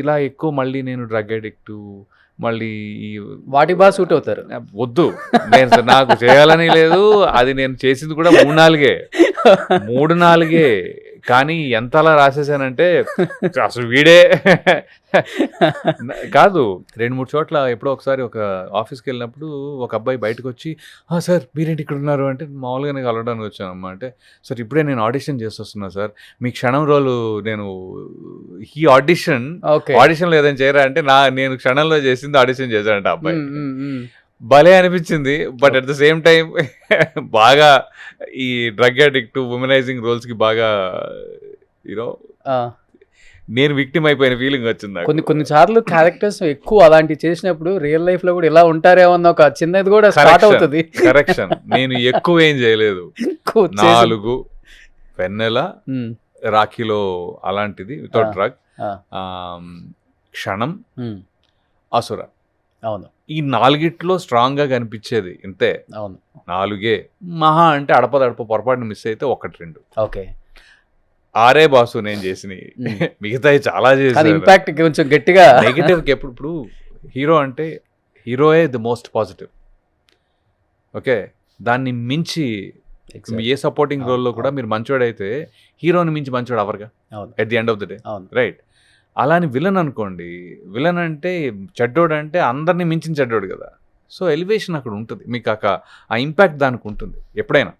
ఇలా ఎక్కువ మళ్ళీ నేను డ్రగ్ అడిక్టు, మళ్ళీ ఈ వాటి బాగా సూట్ అవుతారు. వద్దు, నాకు చేయాలని లేదు, అది నేను చేసింది కూడా 3-4 కానీ ఎంత అలా రాసేసానంటే అసలు వీడే కాదు. 2-3 చోట్ల ఎప్పుడో ఒకసారి ఒక ఆఫీస్కి వెళ్ళినప్పుడు ఒక అబ్బాయి బయటకు వచ్చి, సార్ మీరేంటి ఇక్కడ ఉన్నారు అంటే, మామూలుగానే కలవడానికి వచ్చానమ్మా అంటే, సార్ ఇప్పుడే నేను ఆడిషన్ చేసి వస్తున్నా సార్, మీ క్షణం రోలు నేను ఈ ఆడిషన్ లేదని చేయరా అంటే, నేను క్షణంలో చేసింది ఆడిషన్ చేశానంట అబ్బాయి. భలే అనిపించింది. But at the same time బాగా ఈ డ్రగ్ అడిక్ట్, ఉమెనైజింగ్ రోల్స్కి బాగా యూనో నేను విక్టిమ్ అయిపోయిన ఫీలింగ్ వచ్చింది నాకు. కొన్ని సార్లు క్యారెక్టర్స్ ఎక్కువ అలాంటివి చేసినప్పుడు రియల్ లైఫ్ లో కూడా ఇలా ఉంటారేమో అన్న ఒక చిన్నది కూడా స్టార్ట్ అవుతుంది. కరెక్షన్. నేను ఎక్కువ ఏం చేయలేదు. 4 వెన్నెల, రాఖీలో అలాంటిది వితౌట్ డ్రగ్, క్షణం, అసుర. అవును, ఈ 4 స్ట్రాంగ్ గా కనిపించేది ఇంతే. అవును, 4 మహా అంటే అడపదడప పొరపాటున మిస్ అయితే 1-2. ఓకే, 6 బాసు నేను చేసినవి. మిగతాయి చాలా చేసి ఇంపాక్ట్ కొంచెం గట్టిగా నెగిటివ్. ఇప్పుడు హీరో అంటే హీరోయే ది మోస్ట్ పాజిటివ్. ఓకే, దాన్ని మించి ఏ సపోర్టింగ్ రోల్లో కూడా మీరు మంచోడైతే హీరోని మించి మంచోడు అవర్గా at the end of the day, right? అలాని విలన్ అనుకోండి, విలన్ అంటే చెడ్డోడు అంటే అందరినీ మించిన చెడ్డోడు కదా. సో ఎలివేషన్ అక్కడ ఉంటుంది, మీకు ఆ ఇంపాక్ట్ దానికి ఉంటుంది ఎప్పుడైనా.